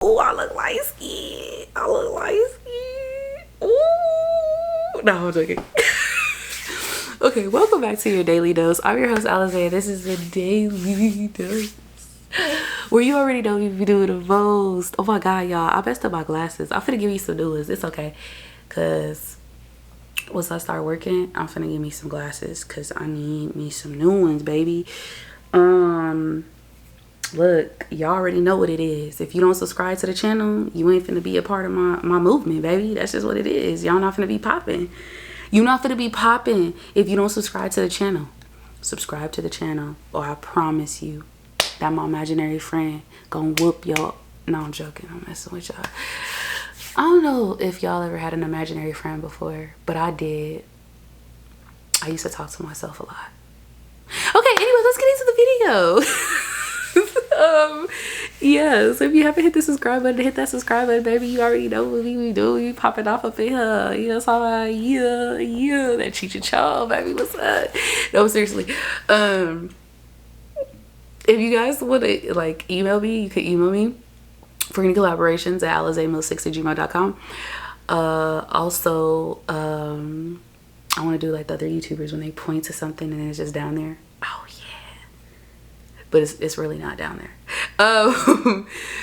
Oh, I look light skinned. I look light skinned. Ooh. No, I'm joking. Okay, welcome back to your daily dose. I'm your host, Alize. This is the daily dose, where you already know we be doing the most. Oh my god, y'all, I messed up my glasses. I'm finna give you some new ones. It's okay, cause once I start working, I'm finna give me some glasses, cause I need me some new ones, baby. Look, y'all already know what it is. If you don't subscribe to the channel, you ain't finna be a part of my movement, baby. That's just what it is. Y'all not finna be popping. You not finna be popping if you don't subscribe to the channel. Subscribe to the channel, or I promise you that my imaginary friend gonna whoop y'all. No, I'm joking. I'm messing with y'all. I don't know if y'all ever had an imaginary friend before, but I did. I used to talk to myself a lot. Okay, anyway, let's get into the video. Yeah, so if you haven't hit the subscribe button, hit that subscribe button, baby. You already know what we do. We popping off up in here. You know what I'm saying? Yeah, that Cheech Chong, baby. What's up? No, seriously. If you guys want to like email me, you can email me for any collaborations at alizemills6@gmail.com. Also, I want to do like the other YouTubers when they point to something and it's just down there. Oh yeah, but it's really not down there.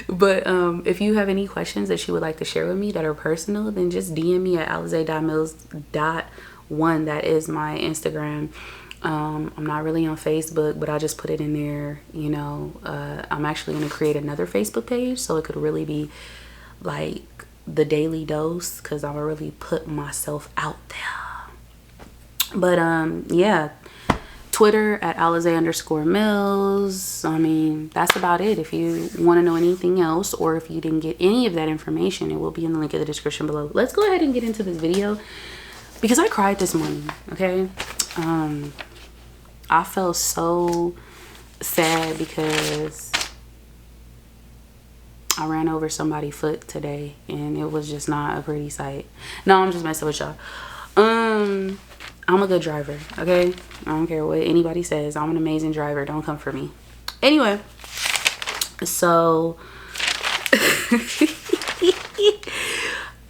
But if you have any questions that you would like to share with me that are personal, then just DM me at alize.mills.1. That is my Instagram. I'm not really on Facebook, but I just put it in there. You know, I'm actually going to create another Facebook page, so it could really be like the daily dose, because I'm gonna really put myself out there. But yeah, Twitter at Alize_Mills. I mean, that's about it. If you want to know anything else, or if you didn't get any of that information, it will be in the link in the description below. Let's go ahead and get into this video, because I cried this morning. Okay, I felt so sad because I ran over somebody's foot today, and it was just not a pretty sight. No, I'm just messing with y'all. I'm a good driver, okay? I don't care what anybody says. I'm an amazing driver. Don't come for me. Anyway, so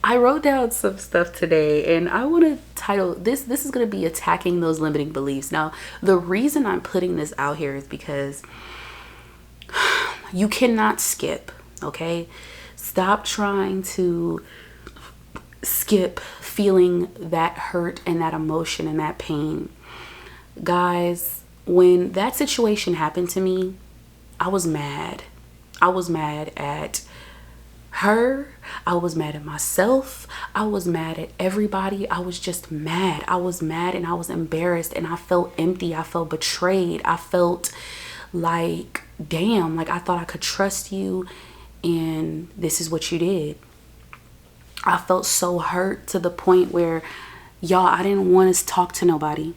I wrote down some stuff today, and I want to title this is going to be attacking those limiting beliefs. Now, the reason I'm putting this out here is because you cannot skip, okay? Stop trying to skip feeling that hurt and that emotion and that pain. Guys, when that situation happened to me, I was mad. I was mad at her. I was mad at myself. I was mad at everybody. I was just mad. I was mad and I was embarrassed, and I felt empty. I felt betrayed. I felt like, damn, like I thought I could trust you, and this is what you did. I felt so hurt to the point where, y'all, I didn't want to talk to nobody.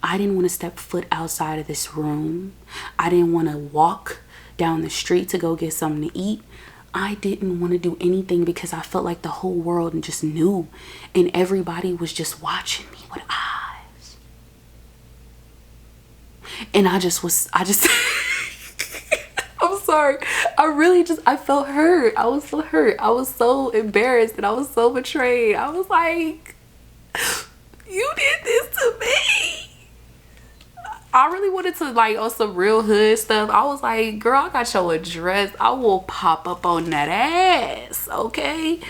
I didn't want to step foot outside of this room. I didn't want to walk down the street to go get something to eat. I didn't want to do anything because I felt like the whole world just knew, and everybody was just watching me with eyes. And I just I'm sorry. I felt hurt. I was so hurt. I was so embarrassed, and I was so betrayed. I was like, you did this to me. I really wanted to, like, on some real hood stuff. I was like, girl, I got your address. I will pop up on that ass, okay?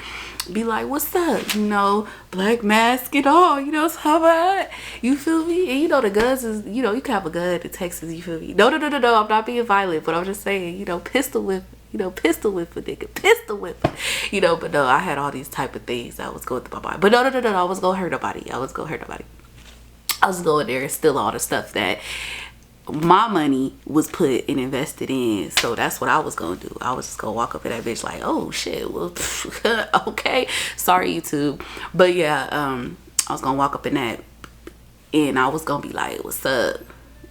Be like, what's up? You know, black mask and all, you know, how about, you feel me? And you know, the guns is, you know, you can have a gun in Texas, you feel me? No, I'm not being violent, but I'm just saying, you know, pistol whip a nigga, pistol whip, you know. But no, I had all these type of things that was going through my mind. But no, I was gonna hurt nobody. I was going there and steal all the stuff that my money was put and invested in. So that's what I was gonna do. I was just gonna walk up in that bitch like, oh shit, well, okay, sorry YouTube. But yeah, I was gonna walk up in that, and I was gonna be like, what's up,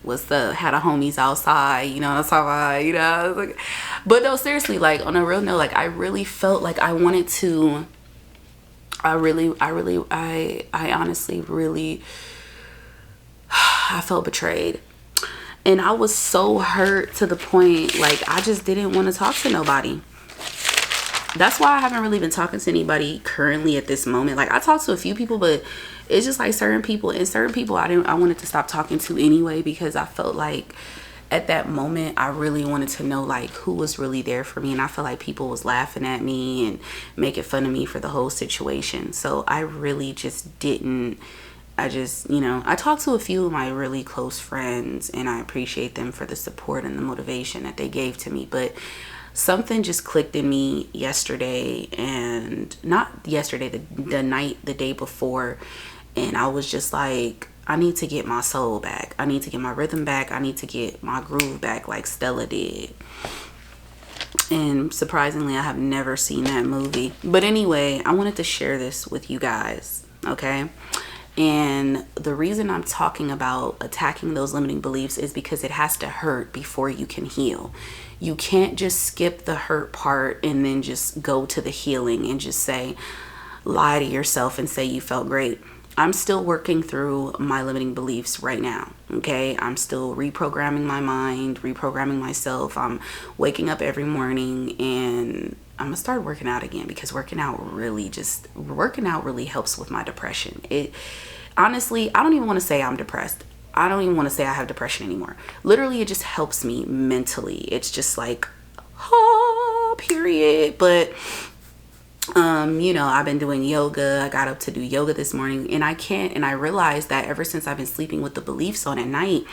had the homies outside, you know what I'm talking about, you know. Like, but no, seriously, like on a real note, like I really felt like I wanted to, I honestly really I felt betrayed. And I was so hurt to the point, like, I just didn't want to talk to nobody. that's why I haven't really been talking to anybody currently at this moment. Like, I talked to a few people, but it's just like certain people, and certain people I wanted to stop talking to anyway, because I felt like at that moment I really wanted to know like who was really there for me, and I felt like people was laughing at me and making fun of me for the whole situation. So I really just didn't. I just, I talked to a few of my really close friends, and I appreciate them for the support and the motivation that they gave to me. But something just clicked in me yesterday, and not yesterday, the day before. And I was just like, I need to get my soul back. I need to get my rhythm back. I need to get my groove back like Stella did. And surprisingly, I have never seen that movie. But anyway, I wanted to share this with you guys, okay? And the reason I'm talking about attacking those limiting beliefs is because it has to hurt before you can heal. You can't just skip the hurt part and then just go to the healing and just lie to yourself and say you felt great. I'm still working through my limiting beliefs right now, okay? I'm still reprogramming my mind, reprogramming myself. I'm waking up every morning, and I'm gonna start working out again, because working out really helps with my depression. It honestly, I don't even want to say I'm depressed. I don't even want to say I have depression anymore. Literally, it just helps me mentally. It's just like, period. But I've been doing yoga. I got up to do yoga this morning, and I realized that ever since I've been sleeping with the beliefs on at night,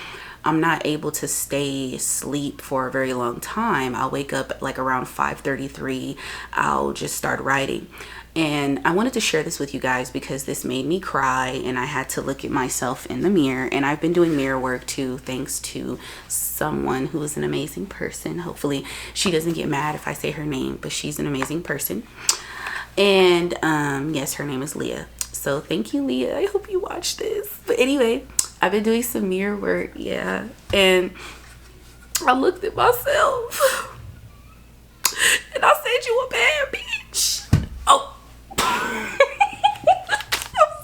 I'm not able to stay asleep for a very long time. I'll wake up like around 5:33. I'll just start writing. And I wanted to share this with you guys because this made me cry, and I had to look at myself in the mirror. And I've been doing mirror work too, thanks to someone who is an amazing person. Hopefully she doesn't get mad if I say her name, but she's an amazing person. And yes, her name is Leah. So thank you, Leah. I hope you watch this. But anyway, I've been doing some mirror work, yeah. And I looked at myself and I said, "You a bad bitch." Oh. I'm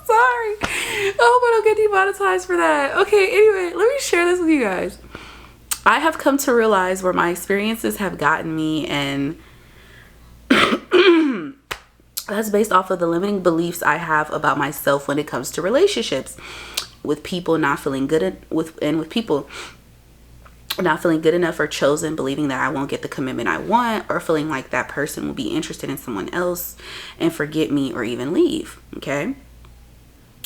sorry. I hope I don't get demonetized for that. Okay, anyway, let me share this with you guys. I have come to realize where my experiences have gotten me, and that's based off of the limiting beliefs I have about myself when it comes to relationships, with people not feeling good with people not feeling good enough or chosen, believing that I won't get the commitment I want, or feeling like that person will be interested in someone else and forget me or even leave. Okay,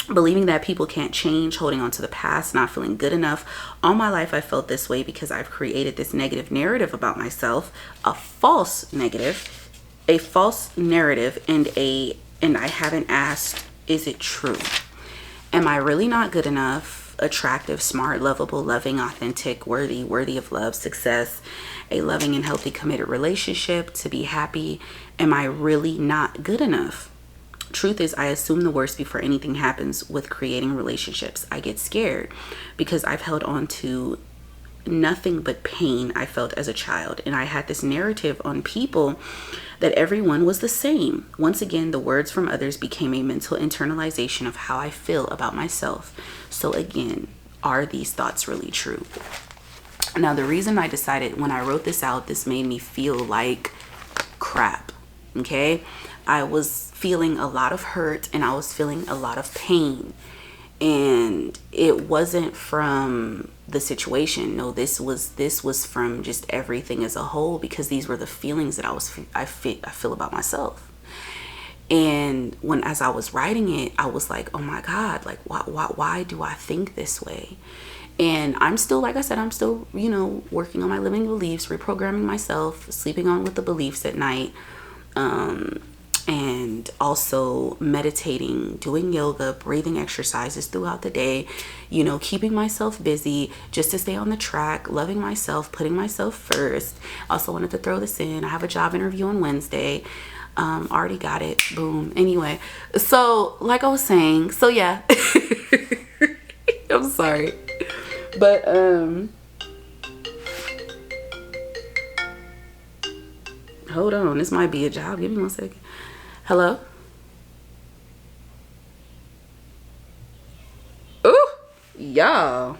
believing that people can't change, holding on to the past, not feeling good enough. All my life I felt this way because I've created this negative narrative about myself, a false narrative, and I haven't asked, is it true? Am I really not good enough, attractive, smart, lovable, loving, authentic, worthy of love, success, a loving and healthy, committed relationship, to be happy? Am I really not good enough? Truth is, I assume the worst before anything happens with creating relationships. I get scared because I've held on to nothing but pain I felt as a child, and I had this narrative on people that everyone was the same. Once again, the words from others became a mental internalization of how I feel about myself. So again, are these thoughts really true? Now, the reason I decided when I wrote this out, this made me feel like crap, okay? I was feeling a lot of hurt, and I was feeling a lot of pain. And it wasn't from the situation. No, this was from just everything as a whole, because these were the feelings that I feel about myself. And as I was writing it, I was like, oh my God, like why do I think this way? And I'm still, like I said, I'm still, working on my limiting beliefs, reprogramming myself, sleeping on with the beliefs at night. And also meditating, doing yoga, breathing exercises throughout the day, keeping myself busy just to stay on the track, loving myself, putting myself first. Also wanted to throw this in. I have a job interview on Wednesday. Already got it. Boom. Anyway, so like I was saying, so yeah. I'm sorry. But, hold on. This might be a job. Give me 1 second. Hello? Ooh, y'all.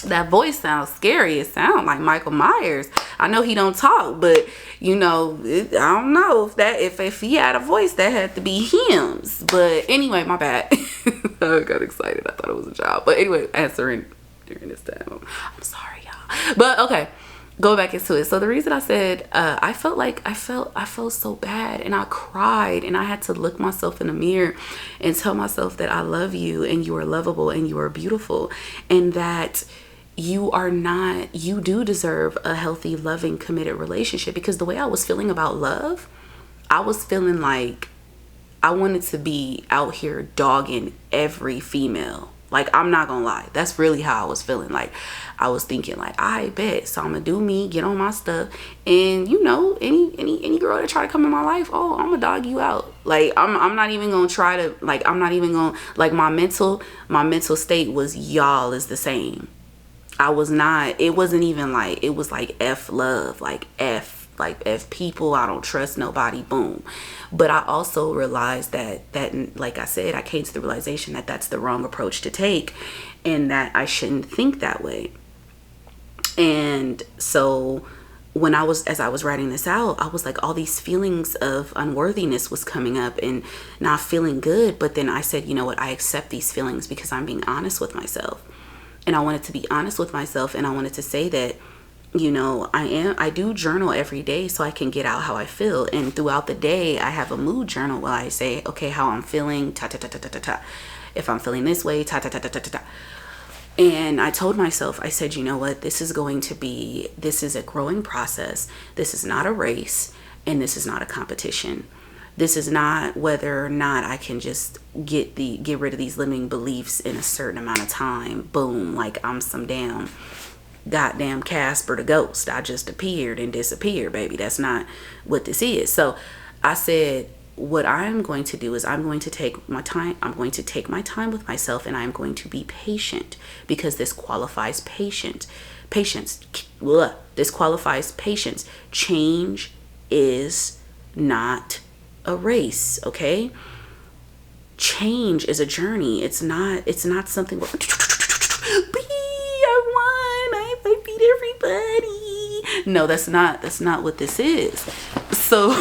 that voice sounds scary. It sounds like Michael Myers. I know he don't talk, but I don't know if he had a voice, that had to be him's. But anyway, my bad. I got excited. I thought it was a job. But anyway, answering during this time. I'm sorry, y'all. But okay, go back into it. So the reason I said I felt so bad, and I cried, and I had to look myself in the mirror and tell myself that I love you, and you are lovable, and you are beautiful, and that you do deserve a healthy, loving, committed relationship. Because the way I was feeling about love, I was feeling like I wanted to be out here dogging every female. Like, I'm not gonna lie, that's really how I was feeling. Like, I was thinking like, I bet, so I'm gonna do me, get on my stuff, and any girl that try to come in my life, oh, I'm gonna dog you out. Like, I'm not even gonna try to, like, I'm not even gonna, like, my mental state was, y'all is the same. I was not, it wasn't even like, it was like F love, like F people, I don't trust nobody, boom. But I also realized that like I said, I came to the realization that that's the wrong approach to take, and that I shouldn't think that way. And so as I was writing this out, I was like, all these feelings of unworthiness was coming up and not feeling good. But then I said, you know what, I accept these feelings because I'm being honest with myself. And I wanted to be honest with myself, and I wanted to say that, I do journal every day so I can get out how I feel. And throughout the day, I have a mood journal where I say, okay, how I'm feeling, ta ta ta ta ta ta ta. If I'm feeling this way, ta ta ta ta ta ta ta. And I told myself, I said, you know what, this is a growing process. This is not a race, and this is not a competition. This is not whether or not I can just get rid of these limiting beliefs in a certain amount of time. Boom, like I'm some goddamn Casper the ghost. I just appeared and disappeared, baby. That's not what this is. So I said, what I'm going to do is I'm going to take my time. I'm going to take my time with myself, and I'm going to be patient, because this qualifies patience. This qualifies patience. Change is not a race, okay? Change is a journey. It's not something where I beat everybody. No, that's not what this is. So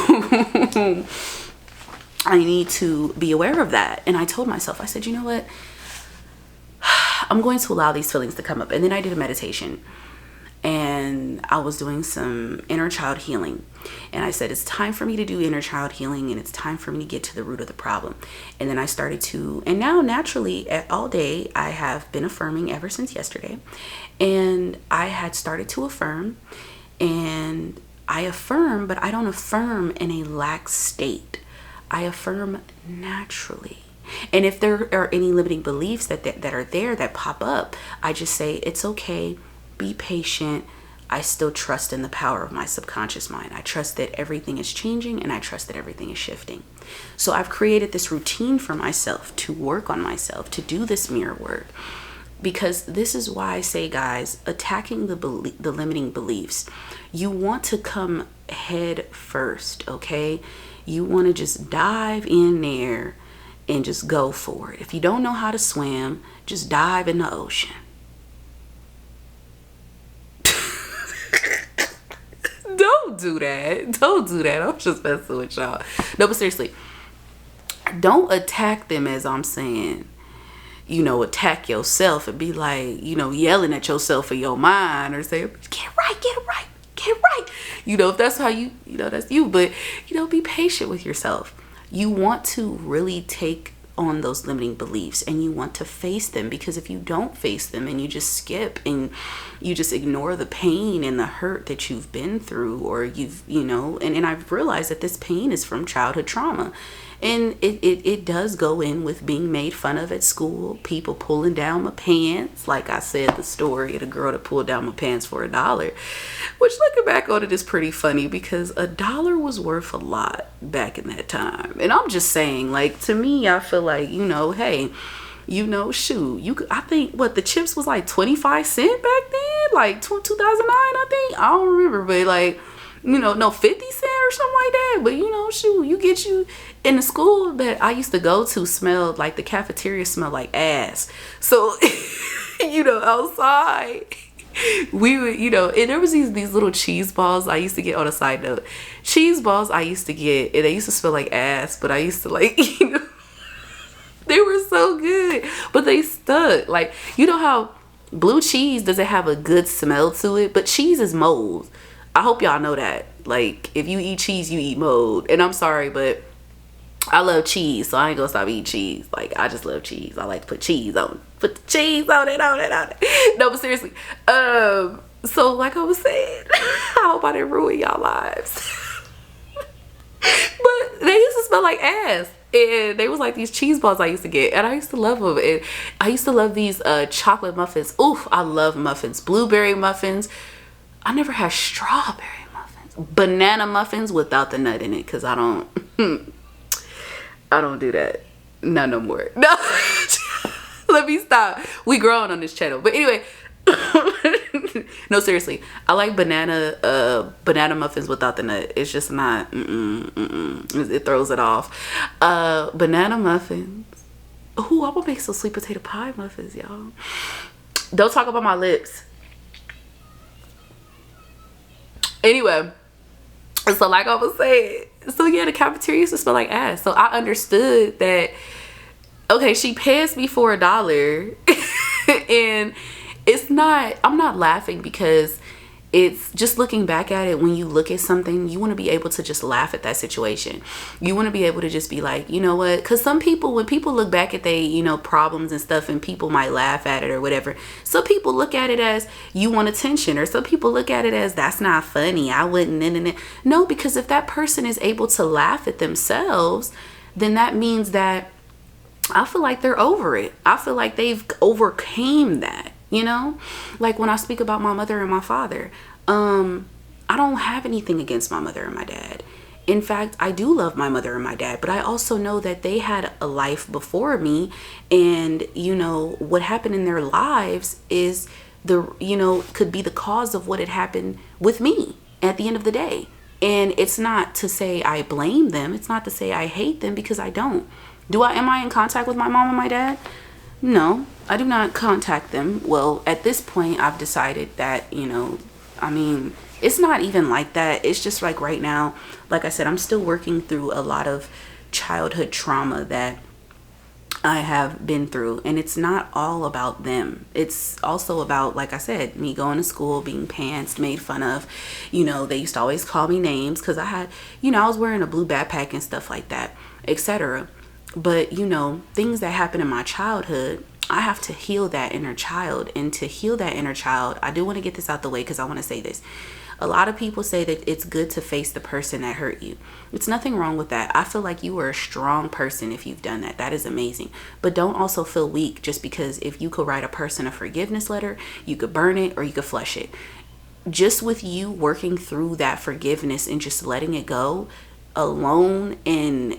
I need to be aware of that. And I told myself, I said, you know what, I'm going to allow these feelings to come up. And then I did a meditation, and I was doing some inner child healing. And I said, it's time for me to do inner child healing, and it's time for me to get to the root of the problem. And then I started to, and now naturally all day I have been affirming ever since yesterday. And I had started to affirm, and I affirm, but I don't affirm in a lax state. I affirm naturally. And if there are any limiting beliefs that are there that pop up, I just say, it's okay, be patient. I still trust in the power of my subconscious mind. I trust that everything is changing, and I trust that everything is shifting. So I've created this routine for myself to work on myself, to do this mirror work, because this is why I say, guys, attacking the limiting beliefs, you want to come head first, okay? You want to just dive in there and just go for it. If you don't know how to swim, just dive in the ocean. Don't do that. I'm just messing with y'all. No, but seriously, don't attack them, as I'm saying. Attack yourself and be like, yelling at yourself in your mind, or say, get right. If that's how you, that's you. But, be patient with yourself. You want to really take on those limiting beliefs, and you want to face them, because if you don't face them and you just skip and you just ignore the pain and the hurt that you've been through, or and I've realized that this pain is from childhood trauma. And it does go in with being made fun of at school, people pulling down my pants. Like I said, the story of the girl that pulled down my pants for $1, which, looking back on it, is pretty funny, because $1 was worth a lot back in that time. And I'm just saying, like, to me, I feel like, hey, shoot, I think the chips was like 25 cents back then, like 2009, I think. I don't remember, but like, no 50 cents or something like that. But shoot, you in the school that I used to go to smelled like, the cafeteria smelled like ass. So outside, we would, and there was these little cheese balls I used to get. On a side note, cheese balls I used to get, and they used to smell like ass, but I used to like, they were so good, but they stuck. Like, how blue cheese doesn't have a good smell to it, but cheese is mold. I hope y'all know that. Like, if you eat cheese, you eat mold. And I'm sorry, but I love cheese, so I ain't gonna stop eating cheese. Like, I just love cheese. I like to put cheese on. Put the cheese on it. No, but seriously. So like I was saying, I hope I didn't ruin y'all lives. But they used to smell like ass. And they was like these cheese balls I used to get. And I used to love them. And I used to love these chocolate muffins. Oof, I love muffins. Blueberry muffins. I never had strawberry muffins. Banana muffins without the nut in it. Because I don't do that. Not no more. No. Let me stop. We growing on this channel. But anyway. No, seriously. I like banana muffins without the nut. It's just not. It throws it off. Banana muffins. Ooh, I'm gonna make some sweet potato pie muffins, y'all. Don't talk about my lips. Anyway. So like I was saying. So yeah, the cafeteria used to smell like ass. So I understood that, okay, she passed me for $1. And I'm not laughing because it's just looking back at it. When you look at something, you want to be able to just laugh at that situation. You want to be able to just be like, you know what? Because some people, when people look back at their, problems and stuff, and people might laugh at it or whatever. Some people look at it as you want attention, or some people look at it as that's not funny. I wouldn't. No, because if that person is able to laugh at themselves, then that means that I feel like they're over it. I feel like they've overcame that. Like when I speak about my mother and my father, I don't have anything against my mother and my dad. In fact, I do love my mother and my dad, but I also know that they had a life before me, and what happened in their lives is could be the cause of what had happened with me at the end of the day. And it's not to say I blame them. It's not to say I hate them, because I don't. Am I in contact with my mom and my dad? No, I do not contact them. Well, at this point, I've decided that, it's not even like that. It's just like right now, like I said, I'm still working through a lot of childhood trauma that I have been through. And it's not all about them. It's also about, like I said, me going to school, being pantsed, made fun of. They used to always call me names because I had, I was wearing a blue backpack and stuff like that, etc. But, things that happened in my childhood, I have to heal that inner child. And to heal that inner child, I do want to get this out the way because I want to say this. A lot of people say that it's good to face the person that hurt you. It's nothing wrong with that. I feel like you are a strong person if you've done that. That is amazing. But don't also feel weak just because if you could write a person a forgiveness letter, you could burn it or you could flush it. Just with you working through that forgiveness and just letting it go alone, and,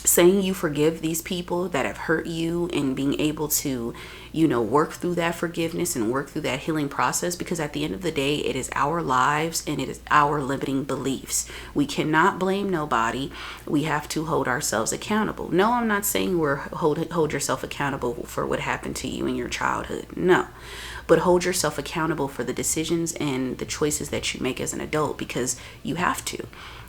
saying you forgive these people that have hurt you, and being able to, work through that forgiveness and work through that healing process, because at the end of the day, it is our lives and it is our limiting beliefs. We cannot blame nobody. We have to hold ourselves accountable. No, I'm not saying hold yourself accountable for what happened to you in your childhood. No. But hold yourself accountable for the decisions and the choices that you make as an adult, because you have to.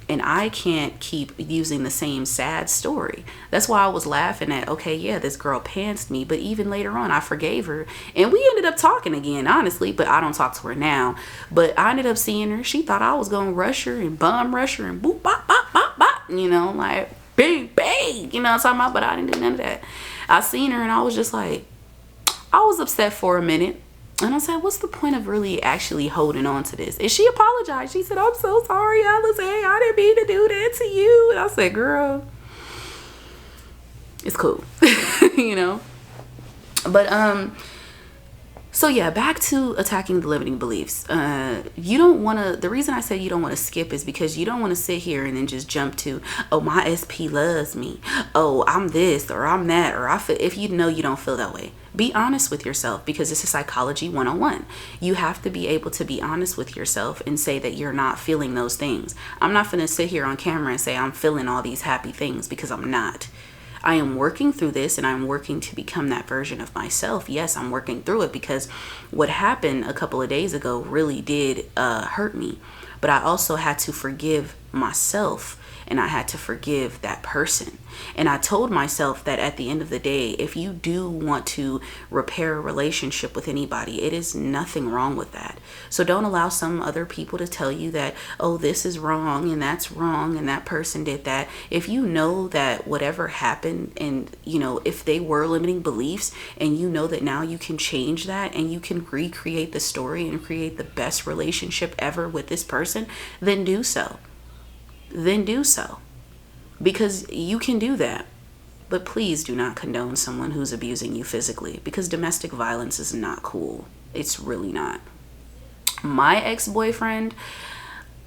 And I can't keep using the same sad story. That's why I was laughing at, okay, yeah, this girl pantsed me. But even later on, I forgave her. And we ended up talking again, honestly. But I don't talk to her now. But I ended up seeing her. She thought I was going to rush her and bum rush her and boop, bop, bop, bop, bop. Like, bang, bang. You know what I'm talking about? But I didn't do none of that. I seen her and I was just like, I was upset for a minute. And I said, what's the point of really actually holding on to this? And she apologized. She said, I'm so sorry, Alize. I didn't mean to do that to you. And I said, girl, it's cool. But, so yeah, back to attacking the limiting beliefs. You don't want to, the reason I said you don't want to skip is because you don't want to sit here and then just jump to, oh, my SP loves me. Oh, I'm this or I'm that, or I feel, if you know you don't feel that way. Be honest with yourself, because this is psychology 101. You have to be able to be honest with yourself and say that you're not feeling those things. I'm not going to sit here on camera and say I'm feeling all these happy things, because I'm not. I am working through this, and I'm working to become that version of myself. Yes, I'm working through it, because what happened a couple of days ago really did hurt me. But I also had to forgive myself, and I had to forgive that person. And I told myself that at the end of the day, if you do want to repair a relationship with anybody, it is nothing wrong with that. So don't allow some other people to tell you that, oh, this is wrong and that's wrong and that person did that. If you know that whatever happened, and if they were limiting beliefs, and you know that now you can change that and you can recreate the story and create the best relationship ever with this person, then do so. Because you can do that. But please do not condone someone who's abusing you physically, because domestic violence is not cool. It's really not. My ex-boyfriend,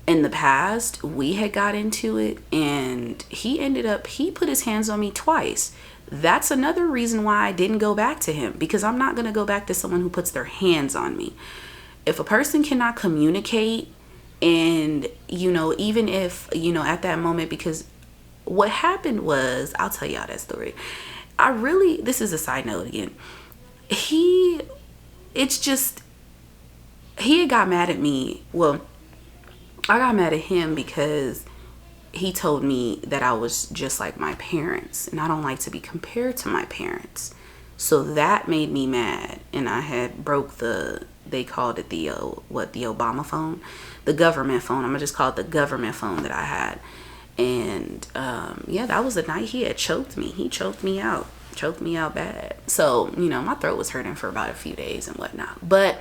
in the past, we had got into it, and he put his hands on me twice. That's another reason why I didn't go back to him, because I'm not going to go back to someone who puts their hands on me. If a person cannot communicate, and even if at that moment, because what happened was, I'll tell y'all that story. This is a side note again. He had got mad at me. Well, I got mad at him because he told me that I was just like my parents, and I don't like to be compared to my parents. So that made me mad, and I had broke they called it the Obama phone, the government phone. I'm gonna just call it the government phone that I had. And that was the night he had choked me. He choked me out bad. So my throat was hurting for about a few days and whatnot. But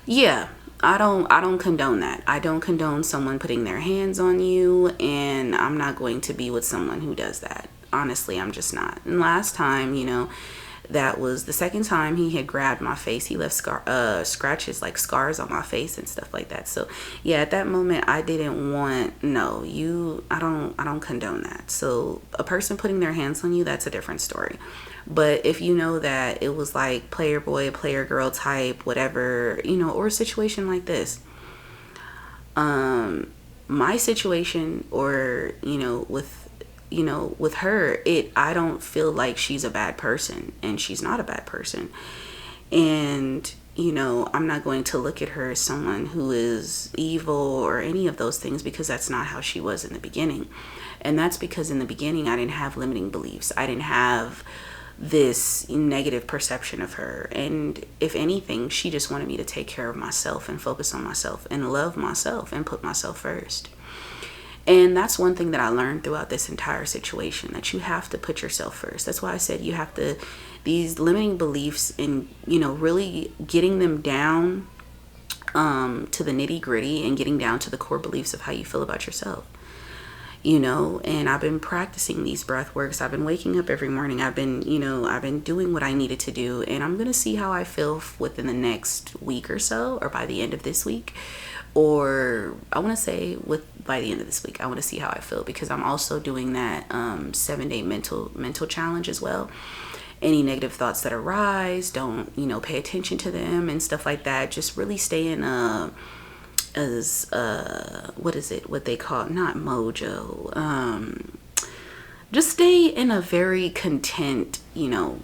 yeah, I don't condone that. I don't condone someone putting their hands on you, and I'm not going to be with someone who does that. Honestly, I'm just not. And last time, that was the second time he had grabbed my face. He left scratches, like scars on my face and stuff like that. So yeah, at that moment I didn't want, I don't condone that. So a person putting their hands on you, that's a different story. But if you know that it was like player boy, player girl type, whatever, or a situation like this, my situation, or with her, I don't feel like she's a bad person, and she's not a bad person. And I'm not going to look at her as someone who is evil or any of those things, because that's not how she was in the beginning. And that's because in the beginning I didn't have limiting beliefs. I didn't have this negative perception of her. And if anything, she just wanted me to take care of myself and focus on myself and love myself and put myself first. And that's one thing that I learned throughout this entire situation, that you have to put yourself first. That's why I said you have to, these limiting beliefs, and really getting them down to the nitty gritty, and getting down to the core beliefs of how you feel about yourself. And I've been practicing these breath works. I've been waking up every morning. I've been doing what I needed to do, and I'm going to see how I feel within the next week or so, or by the end of this week, or I want to say by the end of this week, I want to see how I feel, because I'm also doing that 7-day mental challenge as well. Any negative thoughts that arise, don't pay attention to them and stuff like that. Just really stay in what they call, not mojo, just stay in a very content, a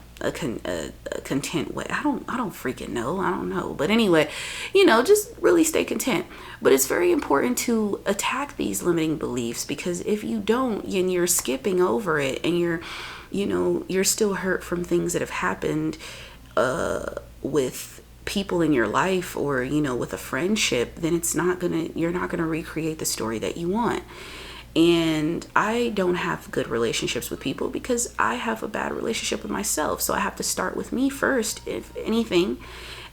content way. I don't freaking know. I don't know. But anyway, just really stay content. But it's very important to attack these limiting beliefs, because if you don't, and you're skipping over it, and you're still hurt from things that have happened with people in your life, or with a friendship, then you're not gonna recreate the story that you want. And I don't have good relationships with people because I have a bad relationship with myself. So I have to start with me first, if anything.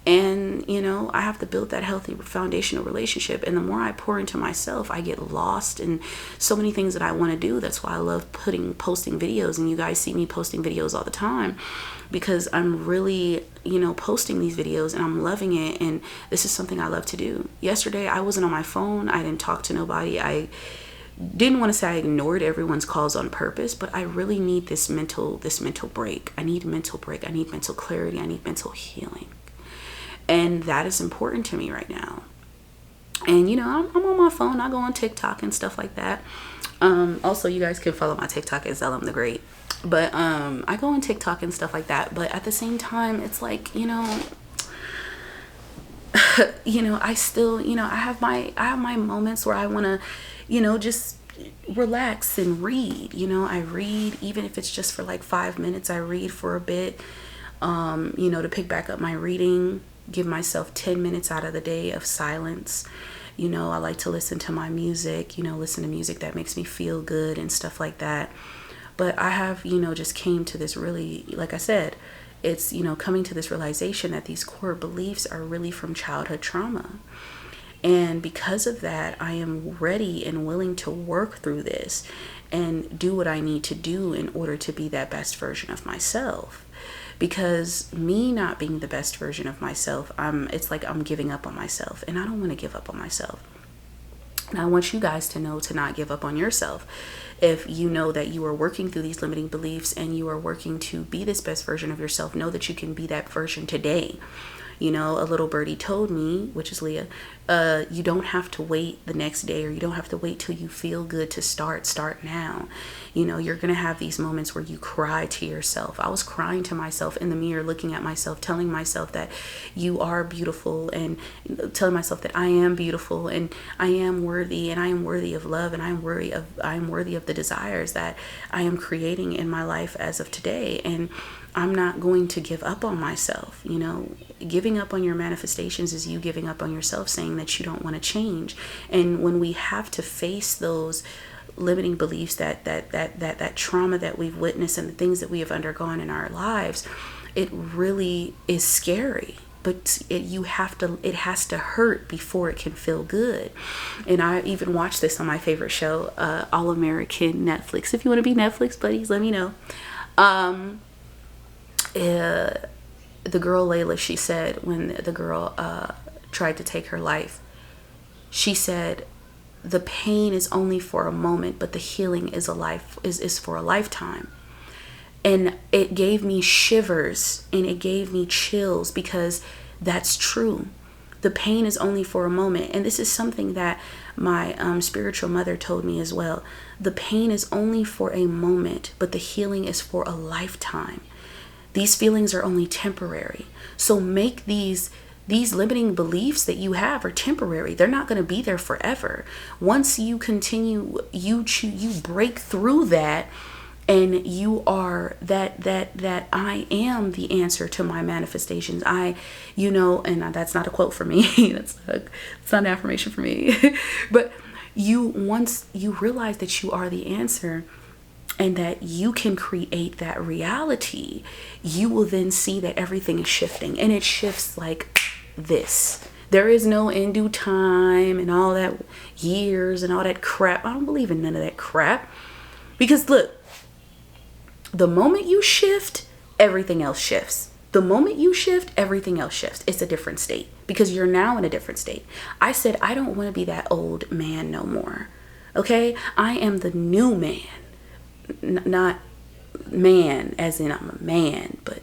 And, I have to build that healthy foundational relationship. And the more I pour into myself, I get lost in so many things that I want to do. That's why I love posting videos. And you guys see me posting videos all the time, because I'm really, posting these videos, and I'm loving it. And this is something I love to do. Yesterday, I wasn't on my phone. I didn't talk to nobody. I didn't want to say I ignored everyone's calls on purpose, but I really need this mental break. I need a mental break. I need mental clarity. I need mental healing. And that is important to me right now. And I'm on my phone. I go on TikTok and stuff like that. Also, you guys can follow my TikTok at Zelim the Great. But I go on TikTok and stuff like that. But at the same time, it's like, I still, I have my moments where I want to, just relax and read. I read, even if it's just for like 5 minutes. I read for a bit, to pick back up my reading, give myself 10 minutes out of the day of silence. I like to listen to my music, listen to music that makes me feel good and stuff like that. But I have, just came to this really, like I said, it's, coming to this realization that these core beliefs are really from childhood trauma. And because of that, I am ready and willing to work through this and do what I need to do in order to be that best version of myself. Because me not being the best version of myself, it's like I'm giving up on myself, and I don't want to give up on myself. And I want you guys to know to not give up on yourself. If you know that you are working through these limiting beliefs and you are working to be this best version of yourself, know that you can be that version today. A little birdie told me, which is Leah, you don't have to wait the next day, or you don't have to wait till you feel good to start now. You're going to have these moments where you cry to yourself. I was crying to myself in the mirror, looking at myself, telling myself that you are beautiful, and telling myself that I am beautiful and I am worthy, and I am worthy of love, and I am worthy of the desires that I am creating in my life as of today. And I'm not going to give up on myself. Giving up on your manifestations is you giving up on yourself, saying that you don't want to change. And when we have to face those limiting beliefs, that trauma that we've witnessed and the things that we have undergone in our lives, it really is scary. But it has to hurt before it can feel good. And I even watched this on my favorite show, All American Netflix. If you want to be Netflix buddies, let me know. The girl Layla, she said, when the girl tried to take her life, she said, the pain is only for a moment, but the healing is for a lifetime. And it gave me shivers and it gave me chills, because that's true. The pain is only for a moment. And this is something that my spiritual mother told me as well. The pain is only for a moment, but the healing is for a lifetime. These feelings are only temporary. So make these limiting beliefs that you have are temporary. They're not going to be there forever. Once you continue, you break through that, and you are that I am the answer to my manifestations. And that's not a quote for me. It's not an affirmation for me. But once you realize that you are the answer, and that you can create that reality, you will then see that everything is shifting, and it shifts like this. There is no in due time and all that years and all that crap. I don't believe in none of that crap, because look, the moment you shift, everything else shifts. The moment you shift, everything else shifts. It's a different state, because you're now in a different state. I said, I don't want to be that old man no more. Okay? I am the new man. Not man as in I'm a man, but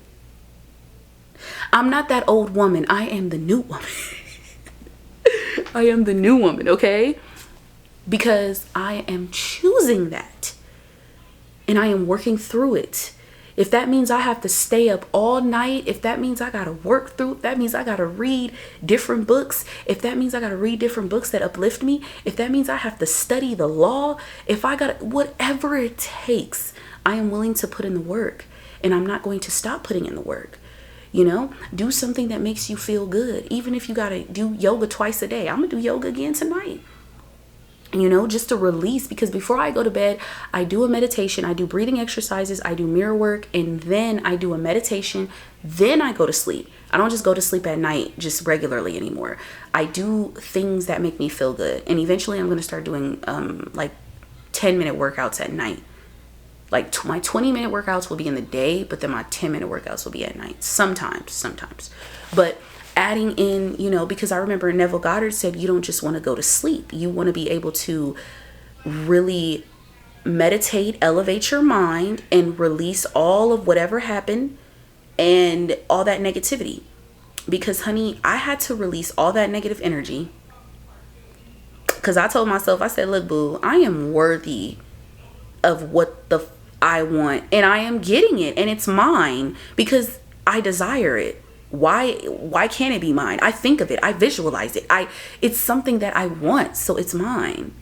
I'm not that old woman. I am the new woman. I am the new woman, okay? Because I am choosing that, and I am working through it. If that means I have to stay up all night, if that means I gotta work through, if that means I gotta read different books, if that means I gotta read different books that uplift me, if that means I have to study the law, if I gotta, whatever it takes, I am willing to put in the work, and I'm not going to stop putting in the work. Do something that makes you feel good. Even if you gotta do yoga twice a day, I'm gonna do yoga again tonight. Just to release, because before I go to bed, I do a meditation, I do breathing exercises, I do mirror work, and then I do a meditation, then I go to sleep. I don't just go to sleep at night just regularly anymore. I do things that make me feel good, and eventually I'm going to start doing like 10-minute workouts at night. Like my 20-minute workouts will be in the day, but then my 10-minute workouts will be at night. Sometimes. But adding in, because I remember Neville Goddard said, you don't just want to go to sleep. You want to be able to really meditate, elevate your mind, and release all of whatever happened and all that negativity. Because, honey, I had to release all that negative energy, because I told myself, I said, look, boo, I am worthy of what I want, and I am getting it, and it's mine because I desire it. Why can't it be mine? I think of it, I visualize it, it's something that I want, so it's mine.